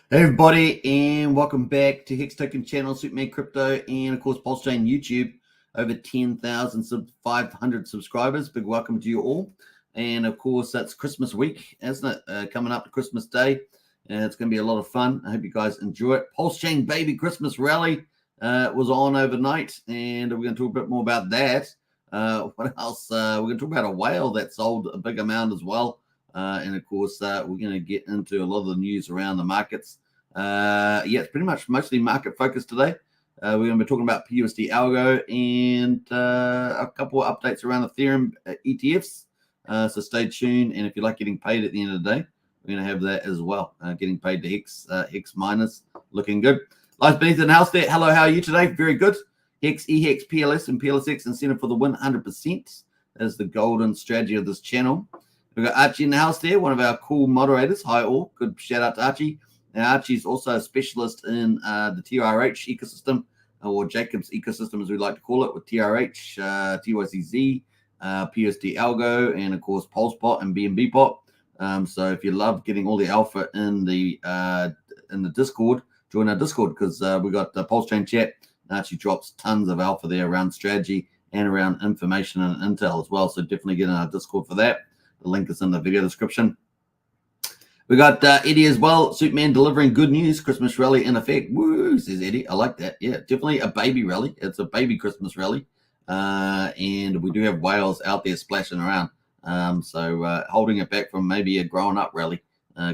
Hey everybody, and welcome back to Hex Token channel, Superman Crypto, and of course Pulsechain YouTube. Over 10,500 subscribers. Big welcome to you all. And of course, that's Christmas week, isn't it? Coming up to Christmas Day. It's going to be a lot of fun. I hope you guys enjoy it. Pulsechain Baby Christmas Rally was on overnight, and we're going to talk a bit more about that. What else? We're going to talk about a whale that sold a big amount as well. And of course, we're going to get into a lot of the news around the markets. It's pretty much mostly market focused today. We're going to be talking about PUSD Algo and a couple of updates around Ethereum ETFs. So stay tuned. And if you like getting paid at the end of the day, we're going to have that as well. Getting paid to Hex miners, looking good. Live beneath the house there. Hello, how are you today? Very good. Hex, EHEX, PLS, and PLSX incentive for the win 100%. That is the golden strategy of this channel. We've got Archie in the house there, one of our cool moderators. Hi all. Good shout out to Archie. Now, Archie's also a specialist in the TRH ecosystem, or Jacob's ecosystem, as we like to call it, with TRH, TYCZ, PSD Algo, and of course PulseBot and BNB Bot. So if you love getting all the alpha in the Discord, join our Discord, because we got the Pulsechain chat. Archie drops tons of alpha there around strategy and around information and intel as well. So definitely get in our Discord for that. The link is in the video description. We got Eddie as well. Superman delivering good news. Christmas rally in effect. Woo, says Eddie. I like that. Yeah, definitely a baby rally. It's a baby Christmas rally. And we do have whales out there splashing around. So holding it back from maybe a growing up rally,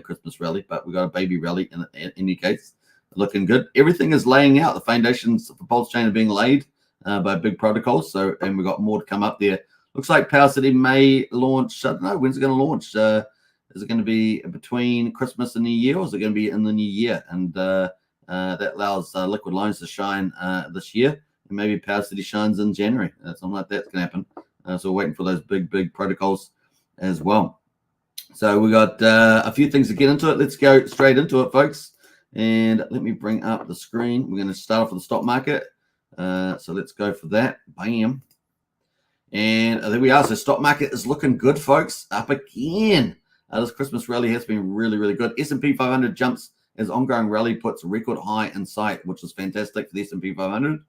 Christmas rally. But we got a baby rally in any case. Looking good. Everything is laying out. The foundations for Pulsechain are being laid by big protocols. So, and we got more to come up there. Looks like Power City may launch. I don't know. When's it going to launch? Is it going to be between Christmas and New Year, or is it going to be in the new year? And that allows liquid loans to shine this year. And maybe Power City shines in January. Something like that's going to happen. So we're waiting for those big protocols as well. So we got a few things to get into it. Let's go straight into it, folks. And let me bring up the screen. We're going to start off with the stock market. So let's go for that. Bam. And there we are. So stock market is looking good, folks. Up again. This Christmas rally has been really good. S&P 500 jumps as ongoing rally puts record high in sight, which is fantastic for the S&P 500.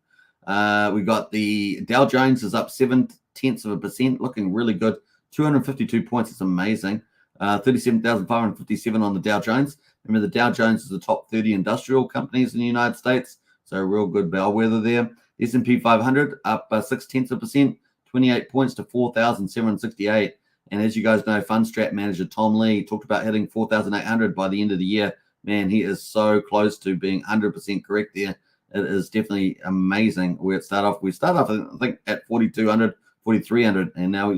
We got the Dow Jones is up 0.7%, looking really good. 252 points. It's amazing. 37,557 on the Dow Jones. Remember, the Dow Jones is the top 30 industrial companies in the United States. So real good bellwether there. S&P 500 up 0.6%. 28 points to 4,768. And as you guys know, Fundstrat manager Tom Lee talked about hitting 4,800 by the end of the year. Man, he is so close to being 100% correct there. It is definitely amazing. We start off, I think, at 4,200, 4,300, and now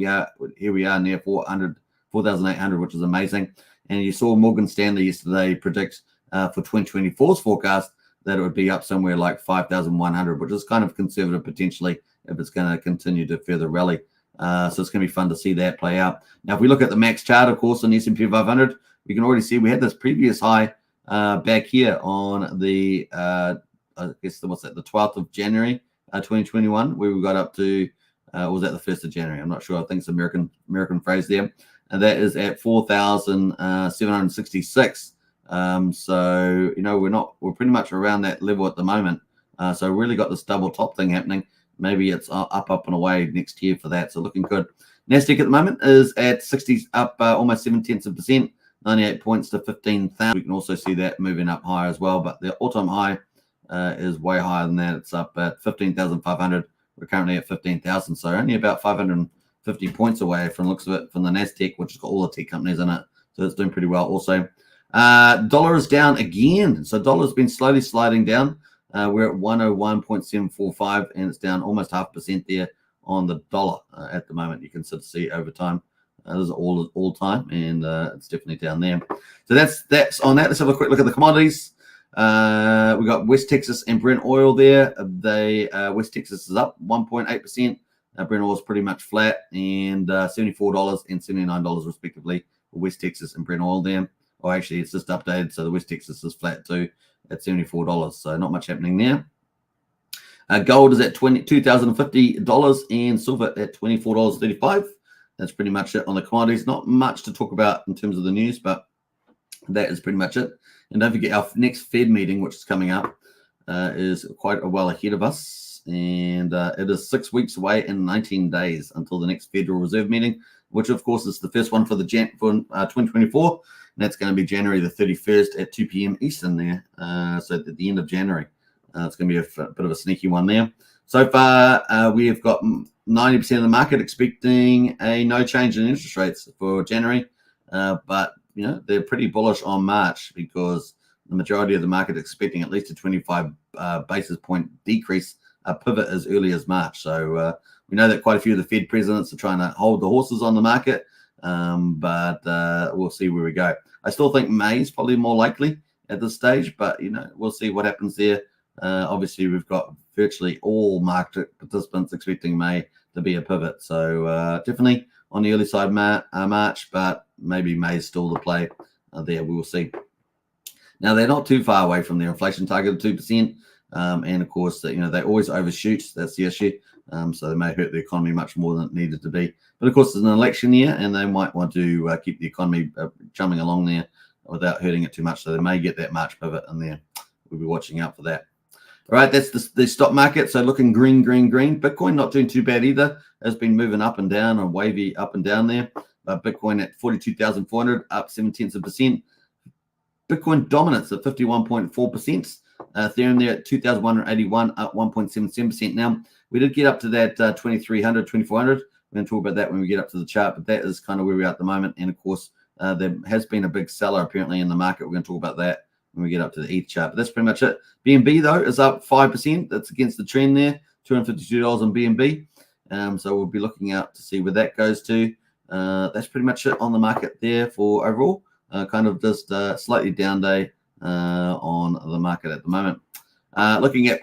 here we are near 4,800, which is amazing. And you saw Morgan Stanley yesterday predict for 2024's forecast that it would be up somewhere like 5,100, which is kind of conservative potentially if it's going to continue to further rally. So it's going to be fun to see that play out. Now, if we look at the max chart, of course, on the S&P 500, we can already see we had this previous high back here on the, I guess, the 12th of January, 2021, where we got up to, was that the 1st of January? I'm not sure. I think it's American phrase there. And that is at 4,766. So, you know, we're pretty much around that level at the moment. So really got this double top thing happening. Maybe it's up and away next year for that. So looking good. Nasdaq at the moment is at 60, up almost 0.7%, 98 points to 15,000. We can also see that moving up higher as well. But the all-time high is way higher than that. It's up at 15,500. We're currently at 15,000. So only about 550 points away from the looks of it from the Nasdaq, which has got all the tech companies in it. So it's doing pretty well also. Dollar is down again. So dollar's been slowly sliding down. We're at 101.745, and it's down almost 0.5% there on the dollar at the moment. You can sort of see over time. This is all time, and it's definitely down there. So that's on that. Let's have a quick look at the commodities. We got West Texas and Brent oil there. West Texas is up 1.8%. Brent oil is pretty much flat, and $74 and $79 respectively for West Texas and Brent oil there. Or actually, it's just updated, so the West Texas is flat too at $74. So not much happening there. Gold is at $2,050 and silver at $24.35. That's pretty much it on the commodities. Not much to talk about in terms of the news, but that is pretty much it. And don't forget, our next Fed meeting, which is coming up, is quite a while ahead of us. And it is 6 weeks away and 19 days until the next Federal Reserve meeting, which, of course, is the first one for 2024. And that's going to be January the 31st at 2 p.m. Eastern there. So at the end of January. It's going to be a bit of a sneaky one there. So far, we've got 90% of the market expecting a no change in interest rates for January. But, you know, they're pretty bullish on March because the majority of the market is expecting at least a 25 basis point decrease, a pivot as early as March. So we know that quite a few of the Fed presidents are trying to hold the horses on the market, but we'll see where we go. I still think May is probably more likely at this stage, but, you know, we'll see what happens there. Obviously, we've got virtually all market participants expecting May to be a pivot. So definitely on the early side March, but maybe May is still the play there. We will see. Now, they're not too far away from their inflation target of 2%. And, of course, you know, they always overshoot. That's the issue. So they may hurt the economy much more than it needed to be. But, of course, it's an election year, and they might want to keep the economy chumming along there without hurting it too much. So they may get that March pivot in there. We'll be watching out for that. All right, that's the stock market. So looking green, green, green. Bitcoin not doing too bad either. Has been moving up and down, or wavy up and down there. Bitcoin at 42,400, up 0.7%. Bitcoin dominance at 51.4%. Ethereum there at 2,181, up 1.77%. Now, we did get up to that 2,300, 2,400. We're going to talk about that when we get up to the chart, but that is kind of where we are at the moment. And, of course, there has been a big seller apparently in the market. We're going to talk about that when we get up to the ETH chart. But that's pretty much it. BNB, though, is up 5%. That's against the trend there, $252 on BNB. So we'll be looking out to see where that goes to. That's pretty much it on the market there for overall. Kind of just a slightly down day on the market at the moment. Looking at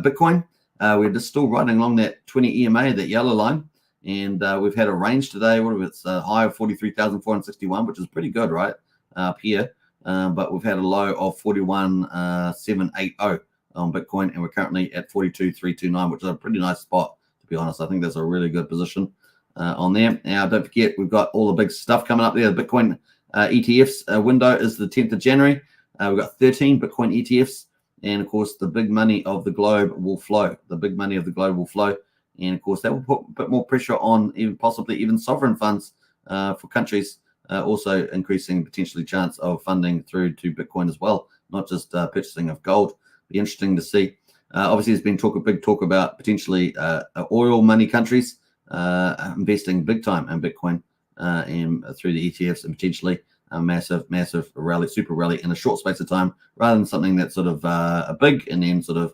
Bitcoin, we're just still riding along that 20 EMA, that yellow line. And we've had a range today. It's a high of 43,461, which is pretty good, right, up here. But we've had a low of 41,780 on Bitcoin, and we're currently at 42,329, which is a pretty nice spot, to be honest. I think that's a really good position on there. Now, don't forget, we've got all the big stuff coming up there. The Bitcoin ETFs window is the 10th of January. We've got 13 Bitcoin ETFs, and, of course, the big money of the globe will flow. The big money of the globe will flow, and, of course, that will put a bit more pressure on possibly even sovereign funds for countries. Also increasing potentially chance of funding through to Bitcoin as well, not just purchasing of gold. Be interesting to see. Obviously, there's been big talk about potentially oil money countries investing big time in Bitcoin and through the ETFs, and potentially a massive rally, super rally in a short space of time, rather than something that's sort of a big and then sort of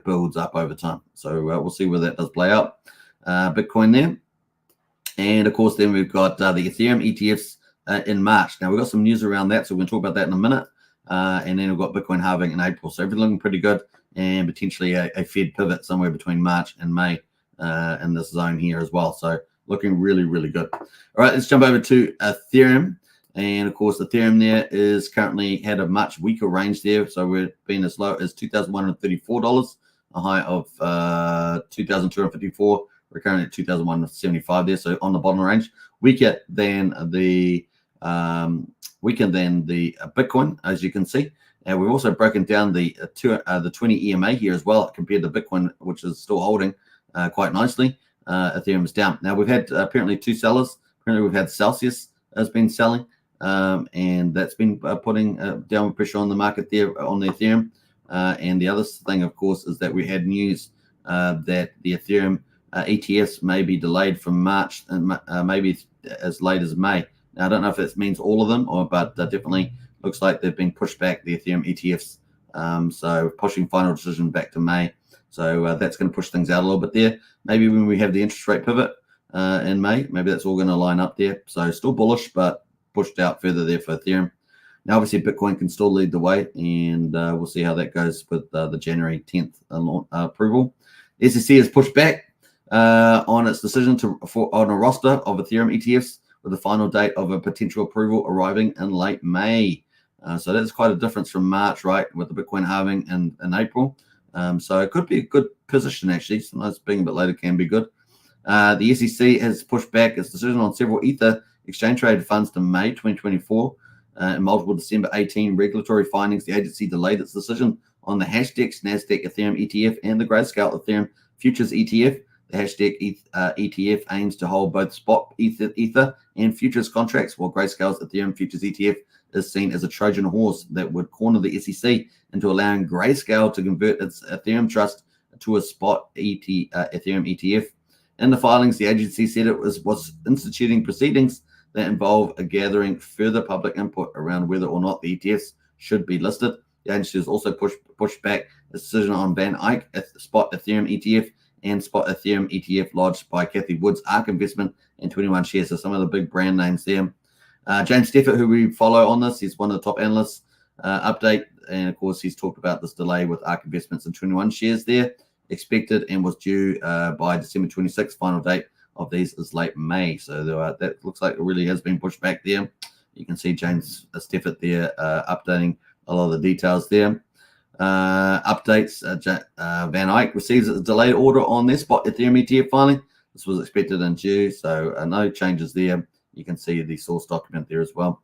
builds up over time. So we'll see where that does play out. Bitcoin there. And, of course, then we've got the Ethereum ETFs in March. Now, we've got some news around that, so we're going to talk about that in a minute. And then we've got Bitcoin halving in April. So everything looking pretty good, and potentially a Fed pivot somewhere between March and May in this zone here as well. So looking really, really good. All right, let's jump over to Ethereum. And, of course, Ethereum there is currently had a much weaker range there. So we're being as low as $2,134, a high of $2,254. We're currently at $2,175 there. So on the bottom range, weaker than the Bitcoin, as you can see. And we've also broken down the 20 EMA here as well compared to Bitcoin, which is still holding quite nicely. Ethereum is down. Now, we've had apparently two sellers. Apparently, we've had Celsius has been selling, and that's been putting downward pressure on the market there on the Ethereum. And the other thing, of course, is that we had news that the Ethereum ETFs may be delayed from March and maybe as late as May. Now, I don't know if that means all of them, but definitely looks like they've been pushed back, the Ethereum ETFs. So pushing final decision back to May. So that's going to push things out a little bit there. Maybe when we have the interest rate pivot in May, maybe that's all going to line up there. So still bullish, but pushed out further there for Ethereum. Now, obviously, Bitcoin can still lead the way, and we'll see how that goes with the January 10th approval. SEC has pushed back on its decision on a roster of Ethereum ETFs, with the final date of a potential approval arriving in late May. So that's quite a difference from March, right, with the Bitcoin halving in April. So it could be a good position, actually. Sometimes being a bit later can be good. The SEC has pushed back its decision on several Ether exchange-traded funds to May 2024. In multiple December 18 regulatory findings, the agency delayed its decision on the Hashdex Nasdaq Ethereum ETF and the Grayscale Ethereum Futures ETF. The Hashdex ETF aims to hold both spot Ether and futures contracts, while Grayscale's Ethereum Futures ETF is seen as a Trojan horse that would corner the SEC into allowing Grayscale to convert its Ethereum trust to a spot Ethereum ETF. In the filings, the agency said it was instituting proceedings that involve gathering further public input around whether or not the ETFs should be listed. The agency has also pushed back a decision on Van Eyck, spot Ethereum ETF, and spot Ethereum ETF lodged by Kathy Wood's ARK investment and 21 shares. So some of the big brand names there. James Steffert, who we follow on this, he's one of the top analysts. Update, and of course he's talked about this delay with ARK investments and 21 shares there, expected and was due by December 26th. Final date of these is late May, so that looks like it really has been pushed back there. You can see James Steffert there updating a lot of the details there. Updates, Van Eyck receives a delayed order on their spot Ethereum ETF filing. This was expected in June, so no changes there. You can see the source document there as well.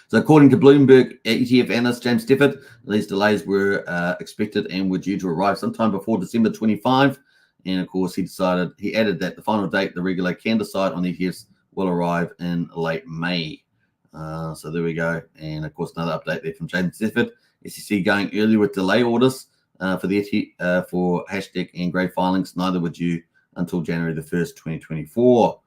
So according to Bloomberg ETF analyst James Steffert, these delays were expected and were due to arrive sometime before December 25. And of course, he added that the final date the regulator can decide on ETFs will arrive in late May. So there we go. And of course, another update there from James Steffert. SEC going early with delay orders for Hashdex and Gray filings. Neither were due until January the 1st, 2024.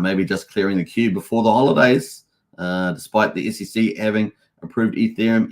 Maybe just clearing the queue before the holidays. Despite the SEC having approved Ethereum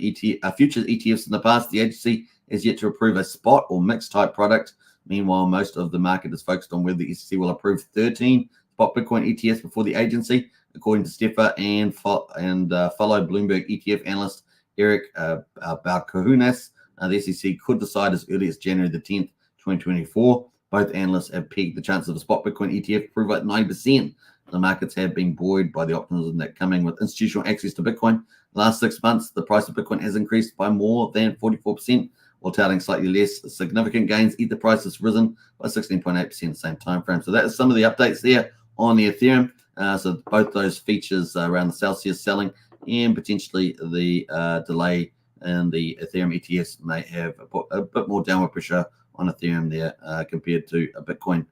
futures ETFs in the past, the agency has yet to approve a spot or mixed type product. Meanwhile, most of the market is focused on whether the SEC will approve 13 spot Bitcoin ETFs before the agency, according to Steffert and fellow Bloomberg ETF analyst Eric Balkahunas. The SEC could decide as early as January the 10th, 2024. Both analysts have pegged the chance of a spot Bitcoin ETF approve at 90%. The markets have been buoyed by the optimism that coming with institutional access to Bitcoin. The last 6 months, the price of Bitcoin has increased by more than 44%, while touting slightly less significant gains. Ether price has risen by 16.8% in the same time frame. So that is some of the updates there on the Ethereum. So both those features around the Celsius selling and potentially the delay in the Ethereum ETFs may have a bit more downward pressure on Ethereum there compared to a Bitcoin,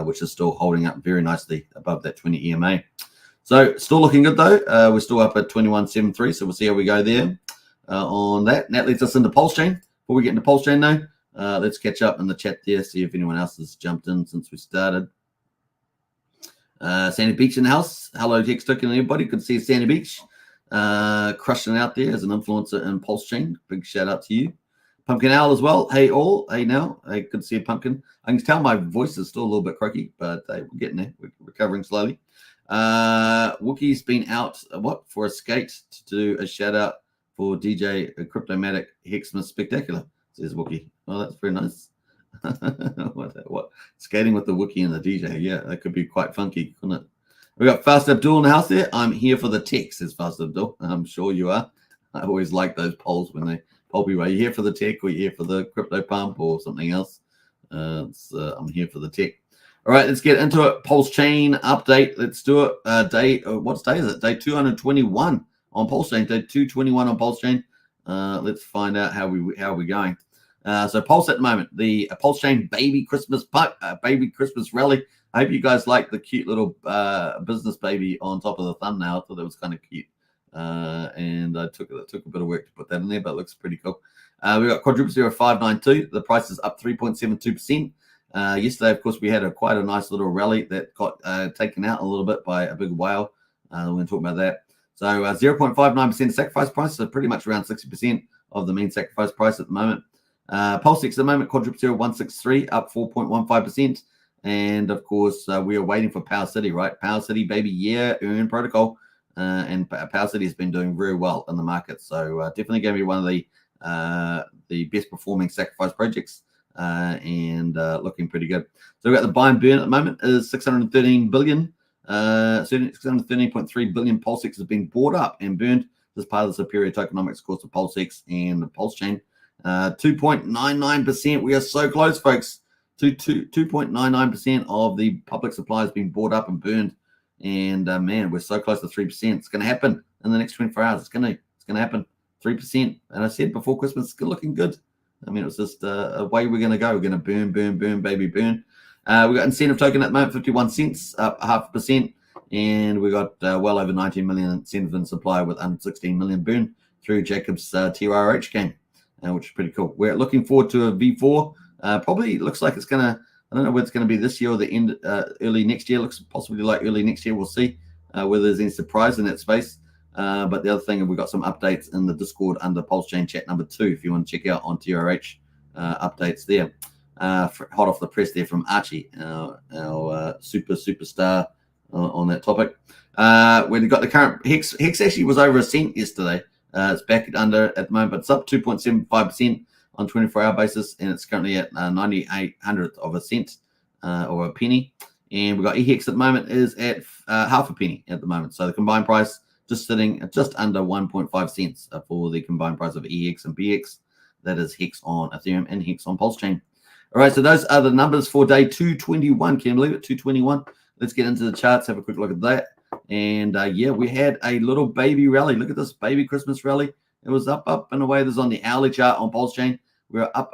which is still holding up very nicely above that 20 EMA. So still looking good though. We're still up at 21.73, so we'll see how we go there on that. And that leads us into Pulsechain. Before we get into Pulsechain though, let's catch up in the chat there, see if anyone else has jumped in since we started. Sandy Beach in the house. Hello, Hex Token, everybody. Good to see you, Sandy Beach. Crushing out there as an influencer in Pulsechain. Big shout out to you. Pumpkin Owl as well. Hey all. Hey now. Hey, good to see you, Pumpkin. I can tell my voice is still a little bit croaky, but hey, we're getting there. We're recovering slowly. Wookie's been out for a skate to do a shout out for DJ Cryptomatic Hexmas Spectacular, says Wookie. Oh, that's very nice. what? Skating with the Wookie and the DJ. Yeah, that could be quite funky, couldn't it? We got Fast Abdul in the house there. I'm here for the tech, says Fast Abdul. I'm sure you are. I always like those polls when they poll people. Are you here for the tech or are you here for the crypto pump or something else? I'm here for the tech. All right, let's get into it. Pulsechain update. Let's do it. What day is it? Day 221 on Pulsechain. Day 221 on Pulsechain. Let's find out how we're going. So Pulse at the moment, the Pulsechain baby Christmas rally. I hope you guys like the cute little business baby on top of the thumbnail. I thought that was kind of cute. And I took a bit of work to put that in there, but it looks pretty cool. We got quadruple 0592. The price is up 3.72%. Yesterday, of course, we had quite a nice little rally that got taken out a little bit by a big whale. We're going to talk about that. So 0.59% sacrifice price, so pretty much around 60% of the mean sacrifice price at the moment. Pulsechain at the moment, quadruple 0163, up 4.15%. And of course, we are waiting for Power City, right? Power City, baby, yeah, earn protocol. And Power City has been doing very well in the market. So definitely going to be one of the best performing sacrifice projects and looking pretty good. So we've got the buy and burn at the moment is 613 billion. 613.3 billion Pulsex has been bought up and burned as part of the superior tokenomics course of Pulsex and the Pulsechain. 2.99%. We are so close, folks. 2.99% of the public supply has been bought up and burned. And man, we're so close to 3%. It's going to happen. in the next 24 hours. It's gonna happen. 3%. And I said before Christmas, it's still looking good. I mean, it was just a way we're gonna go. We're gonna burn, burn, burn, baby, burn. We got incentive token at the moment, 51 cents, up 0.5%. And we got well over 19 million incentive in supply with under 16 million burn through Jacob's TRH game, which is pretty cool. We're looking forward to a V4. Probably looks like it's going to, I don't know whether it's going to be this year or the end, early next year. Looks possibly like early next year. We'll see whether there's any surprise in that space. But the other thing, we've got some updates in the Discord under Pulsechain chat number 2 if you want to check out on TRH updates there. Hot off the press there from Archie, our superstar on that topic. We've got the current Hex actually was over a cent yesterday. It's back under at the moment, but it's up 2.75% on 24-hour basis, and it's currently at 98/100th of a cent or a penny. And we've got EHEX at the moment is at half a penny at the moment. So the combined price just sitting at just under 1.5 cents for the combined price of EHEX and POEX. That is Hex on Ethereum and Hex on Pulsechain. All right, so those are the numbers for day 221. Can you believe it? 221. Let's get into the charts, have a quick look at that. And yeah, we had a little baby rally. Look at this baby Christmas rally. It was up and away. This is on the hourly chart on Pulsechain. We're up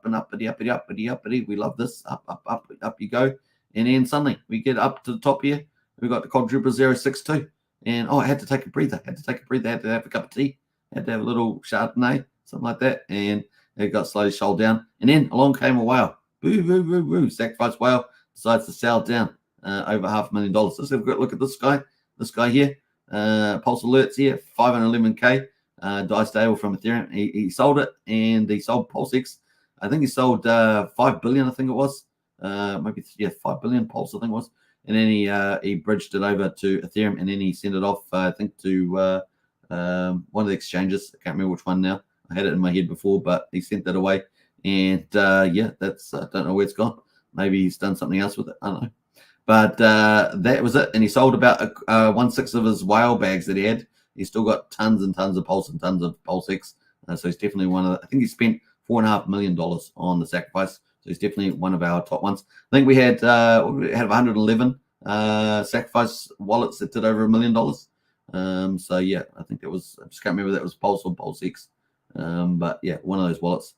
and uppity. We love this. Up you go. And then suddenly we get up to the top here. We got the quadruple 062. And I had to take a breather. Had to have a cup of tea. Had to have a little Chardonnay, something like that. And it got slowly sold down. And then along came a whale. Boo, boo, boo, boo. Sacrifice whale decides to sell down. Over $500,000. Let's have a quick look at this guy. This guy here. Pulse alerts here. 511K. Die stable from Ethereum. He sold it, and he sold Pulsex. I think he sold 5 billion. I think it was. Maybe 5 billion Pulse. I think it was. And then he bridged it over to Ethereum, and then he sent it off. I think to one of the exchanges. I can't remember which one now. I had it in my head before, but he sent that away. And yeah, that's I don't know where it's gone. Maybe he's done something else with it. I don't know. But that was it. And he sold about 1/6 of his whale bags that he had. He's still got tons and tons of Pulse and tons of Pulsex. So he's definitely one of the, I think he spent $4.5 million on the sacrifice. So he's definitely one of our top ones. I think we had 111 sacrifice wallets that did over $1 million. So yeah, I think it was, I just can't remember if that was Pulse or Pulsex. But yeah, one of those wallets.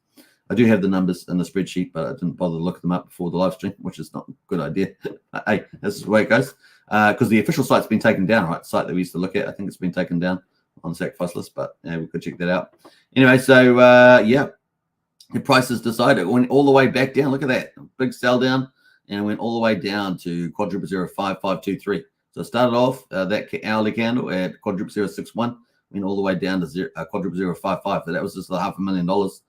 I do have the numbers in the spreadsheet, but I didn't bother to look them up before the live stream, which is not a good idea. Hey, this is the way it goes. Because the official site's been taken down, right? The site that we used to look at, I think it's been taken down on the sacrifice list, but yeah, we could check that out. Anyway, so yeah, the prices decided. It went all the way back down. Look at that. Big sell down, and it went all the way down to quadruple 05523. So it started off that hourly candle at quadruple 061, went all the way down to quadruple 055. So that was just $500,000.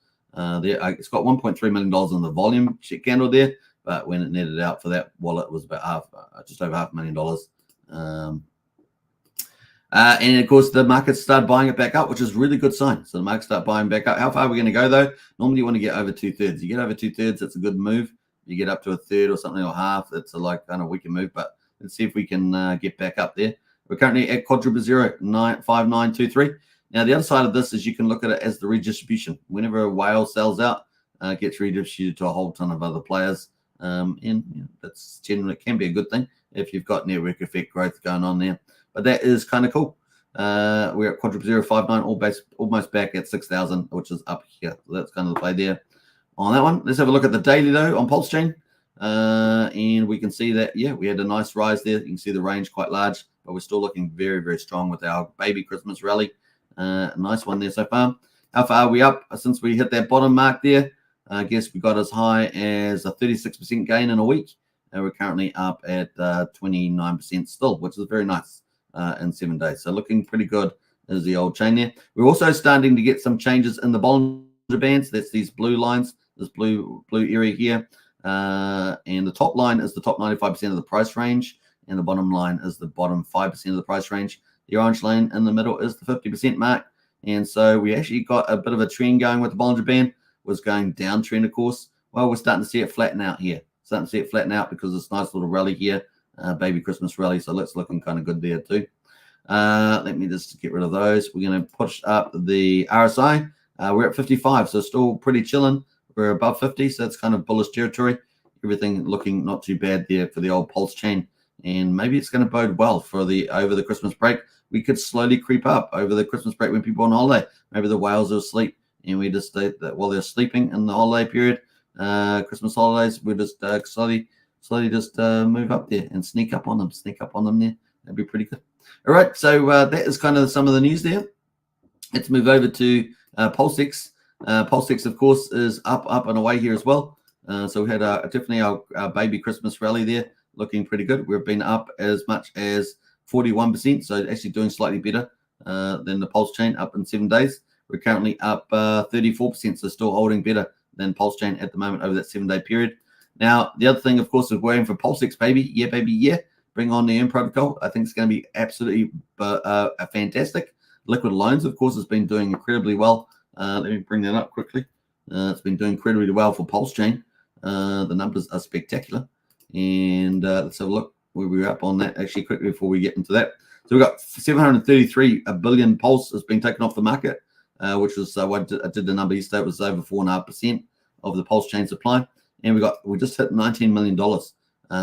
There, it's got $1.3 million in the volume candle there, but when it netted out for that wallet, it was about just over $500,000. And of course, the market started buying it back up, which is a really good sign. So the market started buying back up. How far are we going to go though? Normally, you want to get over 2/3. You get over 2/3, it's a good move. You get up to a third or something or half, it's a like kind of weaker move. But let's see if we can get back up there. We're currently at quadruple 0.5923. Now, the other side of this is you can look at it as the redistribution. Whenever a whale sells out, it gets redistributed to a whole ton of other players. And you know, that's generally, it can be a good thing if you've got network effect growth going on there. But that is kind of cool. We're at quadruple 059, almost back at 6,000, which is up here. So that's kind of the play there on that one. Let's have a look at the daily, though, on Pulsechain. And we can see that, yeah, we had a nice rise there. You can see the range quite large, but we're still looking very, very strong with our baby Christmas rally. Nice one there so far. How far are we up since we hit that bottom mark there? I guess we got as high as a 36% gain in a week. And we're currently up at 29% still, which is very nice in 7 days. So looking pretty good is the old chain there. We're also starting to get some changes in the Bollinger Bands. That's these blue lines, this blue area here. And the top line is the top 95% of the price range. And the bottom line is the bottom 5% of the price range. The orange line in the middle is the 50% mark. And so we actually got a bit of a trend going with the Bollinger Band. Was going downtrend, of course. Well, we're starting to see it flatten out here. Starting to see it flatten out because it's a nice little rally here. Baby Christmas rally. So it's looking kind of good there too. Let me just get rid of those. We're going to push up the RSI. We're at 55, so still pretty chilling. We're above 50, so that's kind of bullish territory. Everything looking not too bad there for the old Pulsechain. And maybe it's going to bode well for the over the Christmas break. we could slowly creep up over the Christmas break when people are on holiday. Maybe the whales are asleep, and we just that while they're sleeping in the holiday period, Christmas holidays, we just slowly just move up there and sneak up on them there. That'd be pretty good. All right, so that is kind of some of the news there. Let's move over to Pulsechain. Pulsechain, of course, is up and away here as well. So we had definitely our baby Christmas rally there, looking pretty good. We've been up as much as 41%, so actually doing slightly better than the Pulsechain up in 7 days. We're currently up 34%, so still holding better than Pulsechain at the moment over that 7-day period. Now, the other thing, of course, is waiting for Pulsechain, baby. Yeah, baby, yeah. Bring on the ERN protocol. I think it's going to be absolutely fantastic. Liquid loans, of course, has been doing incredibly well. Let me bring that up quickly. It's been doing incredibly well for Pulsechain. The numbers are spectacular. And let's have a look where we're up on that actually quickly before we get into that. So we've got 733 billion Pulse has been taken off the market, which was what I did the number yesterday. It was over 4.5% of the Pulsechain supply. And we just hit $19 million.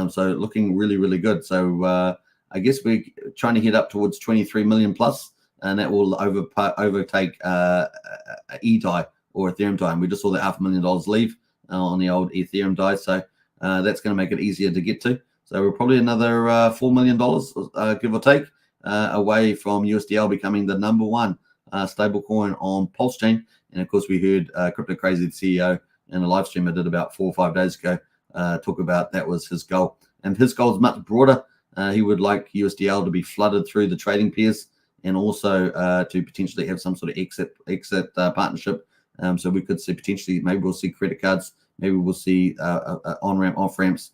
So looking really, really good. So I guess we're trying to head up towards 23 million plus, and that will overtake eDai or Ethereum DAI. And we just saw that $500,000 leave on the old Ethereum DAI. So that's going to make it easier to get to. So we're probably another $4 million, give or take, away from USDL becoming the number one stablecoin on Pulsechain. And of course, we heard Crypto Crazy, the CEO, in a live stream I did about 4 or 5 days ago, talk about that was his goal. And his goal is much broader. He would like USDL to be flooded through the trading pairs, and also to potentially have some sort of exit partnership. So we could see potentially, maybe we'll see credit cards, maybe we'll see on-ramp, off-ramps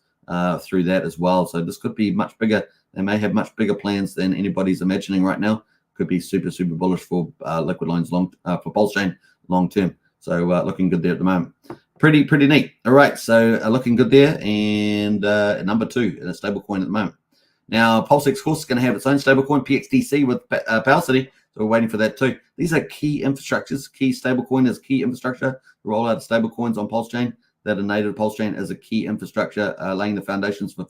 through that as well. So this could be much bigger. They may have much bigger plans than anybody's imagining right now. Could be super, super bullish for liquid loans for Pulsechain long term. So looking good there at the moment. Pretty neat. All right, so looking good there. And number 2 in a stablecoin at the moment. Now, Pulsechain, of course, is going to have its own stablecoin, PXDC, with POEX. So we're waiting for that too. These are key infrastructures. Key stablecoin is key infrastructure. The rollout of stablecoins on Pulsechain that are native to Pulsechain is a key infrastructure, laying the foundations for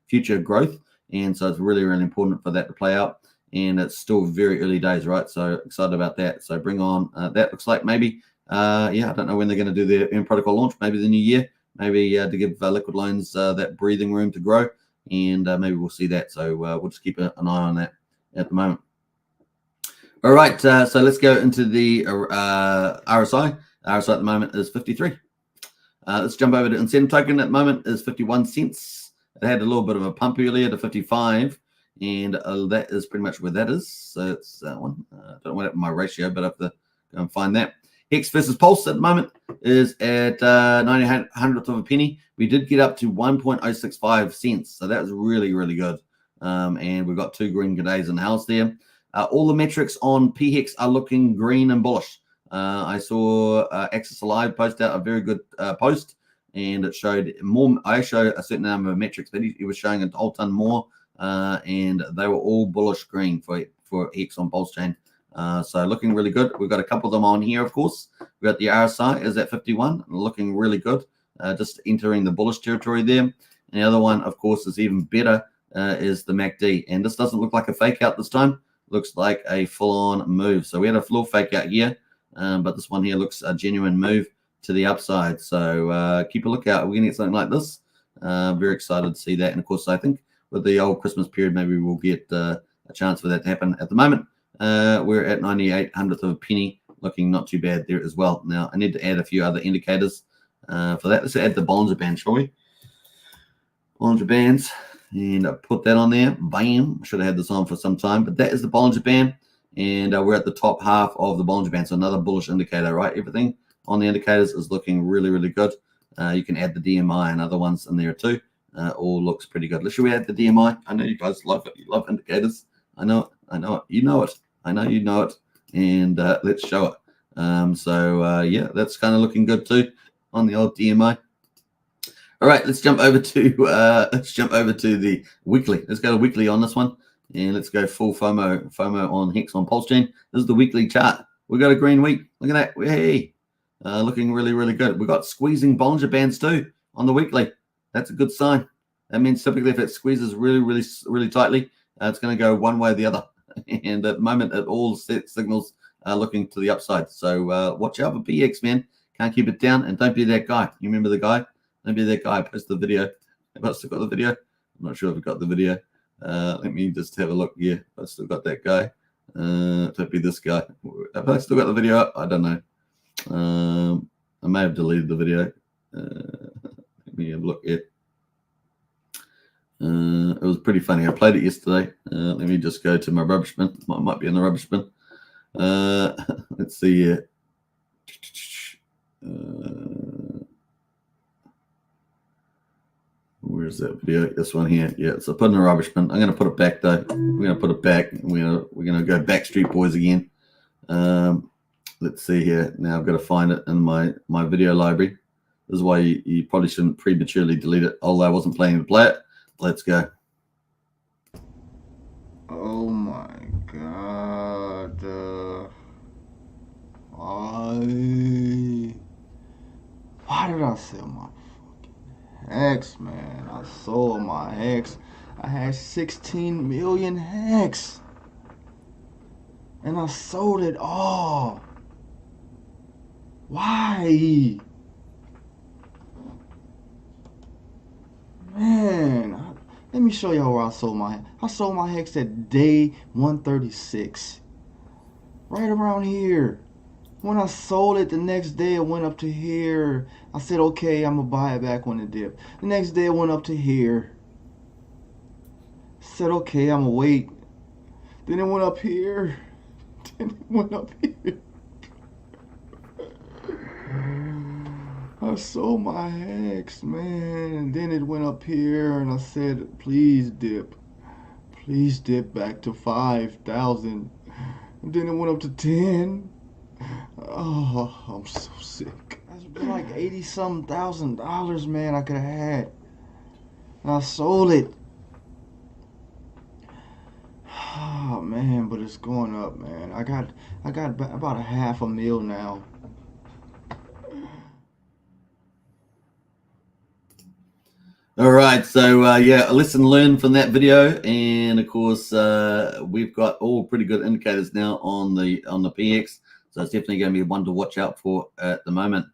future growth. And so it's really, really important for that to play out. And it's still very early days, right? So excited about that. So bring on that. Looks like maybe, I don't know when they're going to do their ERN protocol launch. Maybe the new year. Maybe to give liquid loans that breathing room to grow. And maybe we'll see that. So we'll just keep an eye on that at the moment. All right, so let's go into the RSI. RSI at the moment is 53. Let's jump over to incentive token. At the moment is 51 cents. It had a little bit of a pump earlier to 55, and that is pretty much where that is. So it's that one. I don't know what happened to my ratio, but I have to go and find that. Hex versus Pulse at the moment is at 90 hundredths of a penny. We did get up to 1.065 cents, so that was really, really good. And we've got 2 green days in the house there. All the metrics on PHEX are looking green and bullish. I saw Access Alive post out a very good post, and it showed more. I showed a certain number of metrics, but he was showing a whole ton more, and they were all bullish green for Hex on Pulsechain. So looking really good. We've got a couple of them on here, of course. We've got the RSI is at 51, looking really good, just entering the bullish territory there. And the other one, of course, is even better, is the MACD. And this doesn't look like a fake out this time. Looks like a full-on move. So we had a full fake out here, but this one here looks a genuine move to the upside. So keep a lookout. We're going to get something like this. Very excited to see that. And of course, I think with the old Christmas period, maybe we'll get a chance for that to happen. At the moment, we're at 98 hundredths of a penny, looking not too bad there as well. Now, I need to add a few other indicators for that. Let's add the Bollinger Band, shall we? Bollinger Bands. And I put that on there. Bam. I should have had this on for some time, but that is the Bollinger Band. And we're at the top half of the Bollinger Band. So another bullish indicator, right? Everything on the indicators is looking really, really good. You can add the DMI and other ones in there too. All looks pretty good. Should we add the DMI? I know you guys love it. You love indicators. I know it. I know it. You know it. I know you know it. And let's show it. Yeah, that's kind of looking good too on the old DMI. All right, let's jump over to the weekly. Let's go to weekly on this one, and let's go full FOMO on Hex on Pulsechain. This is the weekly chart. We got a green week. Look at that. Hey, looking really, really good. We got squeezing Bollinger Bands too on the weekly. That's a good sign. That means typically if it squeezes really, really, really tightly, it's going to go one way or the other. And at the moment, it all signals are looking to the upside. So watch out for PX, man. Can't keep it down, and don't be that guy. You remember the guy? Don't be that guy. Post the video. Have I still got the video? I'm not sure if I got the video. Let me just have a look here. I still got that guy. Don't be this guy. Have I still got the video up? I don't know. I may have deleted the video. Let me have a look here. It was pretty funny. I played it yesterday. Let me just go to my rubbish bin. Might be in the rubbish bin. Let's see here. Where's that video? This one here. Yeah, so put in the rubbish bin. I'm going to put it back though. We're going to put it back. We're going to go Backstreet Boys again. Let's see here. Now I've got to find it in my video library. This is why you probably shouldn't prematurely delete it. Although I wasn't planning to play it. Let's go. Oh my God. Why did I sell my fucking Hex, man? I sold my Hex. I had 16 million Hex. And I sold it all. Why? Man, let me show y'all where I sold my Hex. I sold my Hex at day 136. Right around here. When I sold it the next day, it went up to here. I said, okay, I'm going to buy it back when it dipped. The next day, it went up to here. I said, okay, I'm going to wait. Then it went up here. Then it went up here. I sold my Hex, man. And then it went up here, and I said, please dip. Please dip back to 5,000. And then it went up to 10. Oh, I'm so sick. That's been like $80-something thousand, man, I could have had. And I sold it. Oh, man, but it's going up, man. I got about $500,000 now. All right, so yeah, lesson learned from that video, and of course we've got all pretty good indicators now on the PX, so it's definitely going to be one to watch out for at the moment.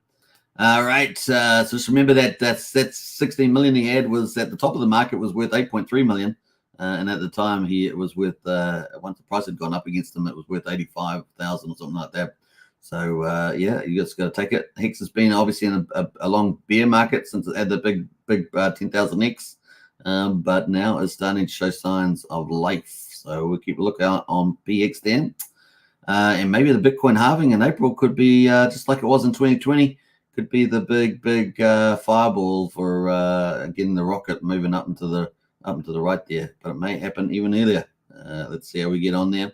All right, so just remember that 16 million he had was at the top of the market, was worth 8.3 million, and at the time it was worth once the price had gone up against him, it was worth 85,000 or something like that. So yeah, you just got to take it. Hex has been obviously in a long bear market since it had the big 10,000x, but now it's starting to show signs of life. So we'll keep a lookout on PX then, and maybe the Bitcoin halving in April could be just like it was in 2020. Could be the big fireball for getting the rocket moving up and to the right there, but it may happen even earlier. Let's see how we get on there.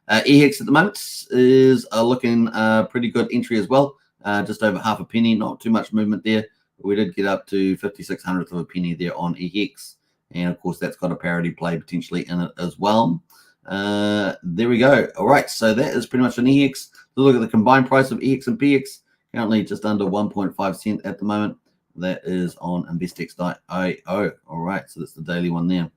EHEX at the moment is looking pretty good entry as well. Just over half a penny, not too much movement there. We did get up to 56/100th of a penny there on EHEX. And of course, that's got a parity play potentially in it as well. There we go. All right, so that is pretty much an EHEX. Look at the combined price of EHEX and PX. Currently just under 1.5 cent at the moment. That is on investex.io. All right, so that's the daily one there.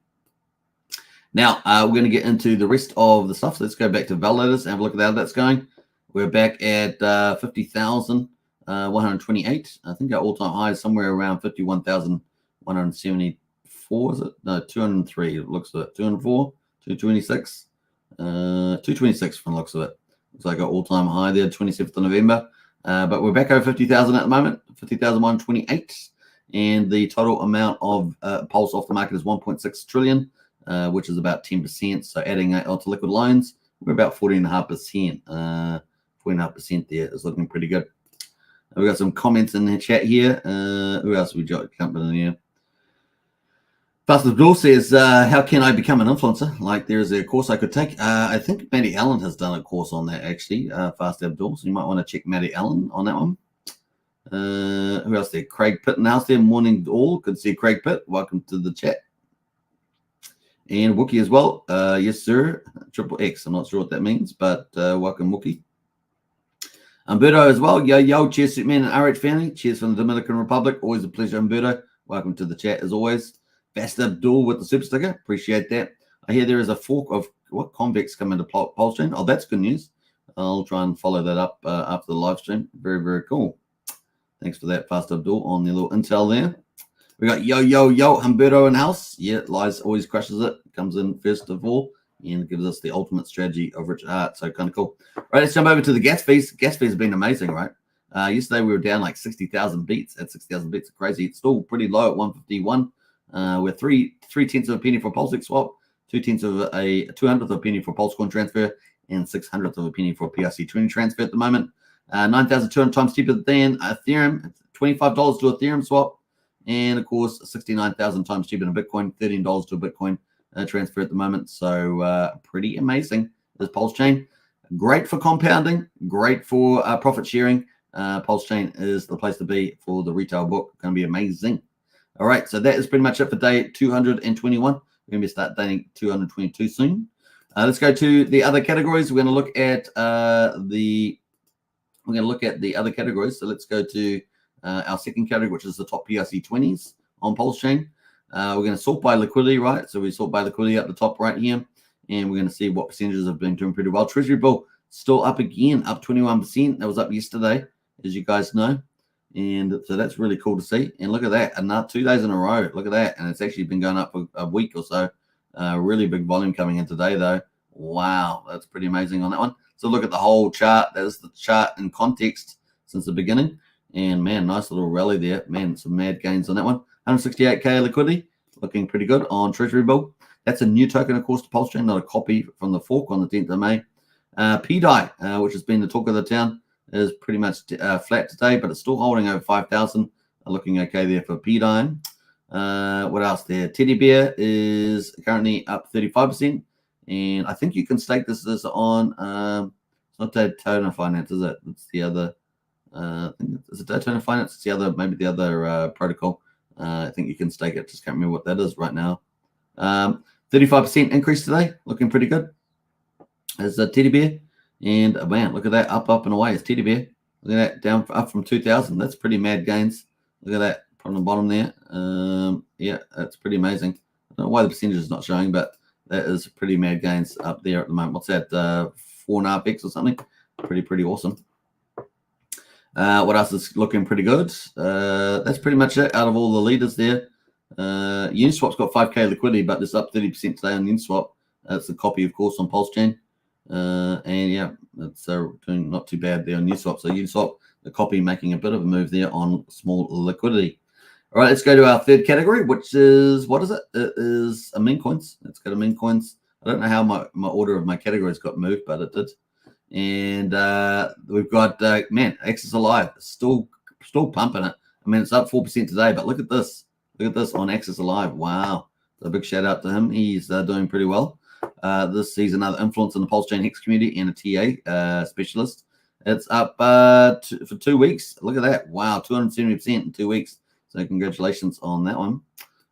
Now, we're going to get into the rest of the stuff. So let's go back to validators and have a look at how that's going. We're back at 50,128. I think our all-time high is somewhere around 51,174. Is it? No, 203. It looks at it. 204, 226, 226 from the looks of it. Looks like our all-time high there, 27th of November. But we're back over 50,000 at the moment, 50,128. And the total amount of pulse off the market is 1.6 trillion. Which is about 10%. So adding that onto liquid loans, we're about 14.5%. 14.5% there is looking pretty good. We've got some comments in the chat here. Who else we got jumping in here? Fast Abdul says, how can I become an influencer? Like there's a course I could take. I think Maddie Allen has done a course on that actually, Fast Abdul. So you might want to check Maddie Allen on that one. Who else there? Craig Pitt announced there. Morning all. Good to see Craig Pitt. Welcome to the chat. And Wookie as well. Yes, sir. Triple X. I'm not sure what that means, but welcome, Wookie. Umberto as well. Yo. Cheers, Superman and RH family. Cheers from the Dominican Republic. Always a pleasure, Umberto. Welcome to the chat as always. Fast Abdul with the super sticker. Appreciate that. I hear there is a fork of what Convex come into Pulsechain? Oh, that's good news. I'll try and follow that up after the live stream. Very, very cool. Thanks for that, Fast Abdul, on the little intel there. We got Humberto in house. Yeah, Lies always crushes it. Comes in first of all and gives us the ultimate strategy of Richard Hart. So kind of cool. All right, let's jump over to the gas fees. Gas fees have been amazing, right? Yesterday we were down like 60,000 beats. At 60,000 beats, crazy. It's still pretty low at 151. We're 3/10 of a penny for Pulsechain swap, 2/10 of a 200th of a penny for Pulsecoin transfer, and 600th of a penny for PRC20 transfer at the moment. 9,200 times cheaper than Ethereum. $25 to Ethereum swap. And of course, 69,000 times cheaper than Bitcoin, $13 to a Bitcoin transfer at the moment. So pretty amazing. This Pulsechain, great for compounding, great for profit sharing. Pulsechain is the place to be for the retail book. Going to be amazing. All right, so that is pretty much it for day 221. We're going to start dating 222 soon. Let's go to the other categories. We're going to look at the other categories. So let's go to our second category, which is the top PRC20s on Pulsechain. We're going to sort by liquidity, right? So we sort by liquidity at the top right here, and we're going to see what percentages have been doing pretty well. Treasury bill still up again, up 21%. That was up yesterday, as you guys know. And so that's really cool to see. And look at that, another 2 days in a row. Look at that. And it's actually been going up for a week or so. Really big volume coming in today, though. Wow, that's pretty amazing on that one. So look at the whole chart. That is the chart in context since the beginning. And, man, nice little rally there. Man, some mad gains on that one. 168K liquidity, looking pretty good on Treasury bill. That's a new token, of course, to Pulsechain, not a copy from the fork on the 10th of May. PDI, which has been the talk of the town, is pretty much flat today, but it's still holding over 5,000. Looking okay there for PDI. What else there? Teddy Bear is currently up 35%. And I think you can stake this as on, it's not Daytona Finance, is it? It's the other, is it Daytona Finance? It's the other, maybe the other protocol. I think you can stake it. Just can't remember what that is right now. 35% increase today. Looking pretty good. There's a Teddy Bear. And man, look at that, up and away. It's Teddy Bear. Look at that, down up from 2,000. That's pretty mad gains. Look at that from the bottom there. Yeah, that's pretty amazing. I don't know why the percentage is not showing, but that is pretty mad gains up there at the moment. What's that? 4.5x or something. Pretty awesome. What else is looking pretty good? That's pretty much it out of all the leaders there. Uniswap's got 5K liquidity, but it's up 30% today on Uniswap. That's a copy, of course, on Pulsechain. And yeah, it's doing not too bad there on Uniswap. So Uniswap, the copy, making a bit of a move there on small liquidity. All right, let's go to our third category, which is, what is it? It is a meme coins. Let's go to meme coins. I don't know how my order of my categories got moved, but it did. And we've got, man, Axis Alive, still pumping it. I mean, it's up 4% today, but look at this. Look at this on Axis Alive. Wow. So a big shout out to him. He's doing pretty well. He's another influence in the Pulsechain Hex community and a TA specialist. It's up for 2 weeks. Look at that. Wow, 270% in 2 weeks. So congratulations on that one.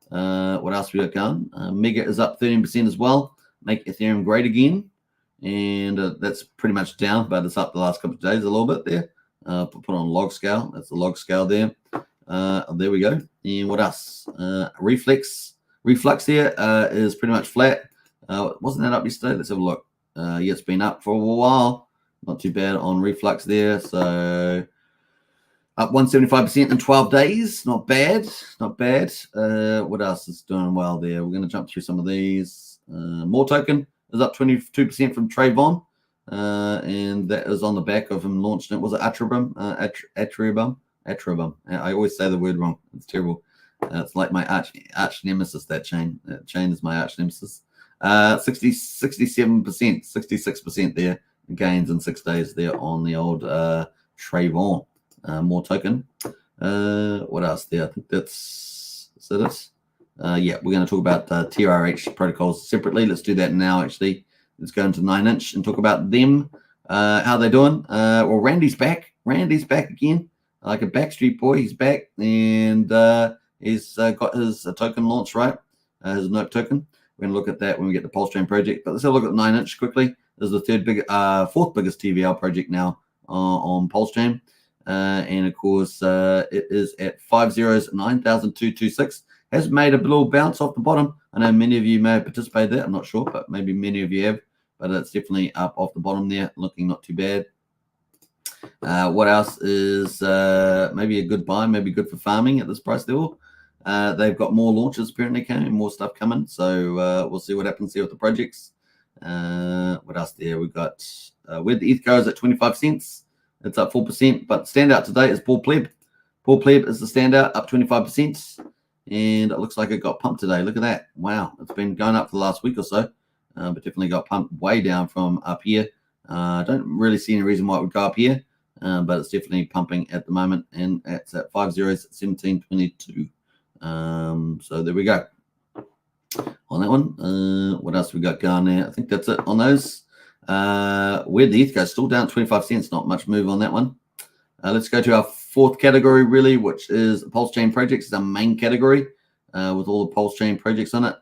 What else we got going? Mega is up 13% as well. Make Ethereum great again. And that's pretty much down, but it's up the last couple of days a little bit there. Put on log scale. That's the log scale there. There we go. And what else? Reflux here is pretty much flat. Wasn't that up yesterday? Let's have a look. Yeah, it's been up for a while. Not too bad on Reflux there. So up 175% in 12 days. Not bad. Not bad. What else is doing well there? We're going to jump through some of these. More token is up 22% from Trayvon. And that is on the back of him launching it. Was it Atribum? Atribum. I always say the word wrong. It's terrible. It's like my arch nemesis, that chain. That chain is my arch nemesis. 67%, 66% there. Gains in 6 days there on the old Trayvon. More token. What else there? I think that's it. Yeah, we're going to talk about TRH protocols separately. Let's do that now, actually. Let's go into 9inch and talk about them. How they're doing. Well, Randy's back. Randy's back again. Like a Backstreet Boy, he's back. And he's got his token launch, right? His NOPE token. We're going to look at that when we get the Pulsechain project. But let's have a look at 9inch quickly. This is the fourth biggest TVL project now on Pulsechain. And of course, it is at 509,226. Has made a little bounce off the bottom. I know many of you may have participated there. I'm not sure, but maybe many of you have. but it's definitely up off the bottom there, looking not too bad. What else is maybe a good buy, maybe good for farming at this price level? They've got more launches apparently coming, more stuff coming. So we'll see what happens here with the projects. What else there? We've got where the ETH goes at 25 cents. It's up 4%. But standout today is Paul Pleb. Paul Pleb is the standout, up 25%. And it looks like it got pumped today. Look at that. Wow. It's been going up for the last week or so. But definitely got pumped way down from up here. I don't really see any reason why it would go up here. But it's definitely pumping at the moment. And it's at 5 zeros at 17.22. So there we go on that one. What else we got going there? I think that's it on those. Where the ETH goes, still down 25 cents. Not much move on that one. Let's go to our fourth category, really, which is Pulsechain projects. It's our main category with all the Pulsechain projects on it.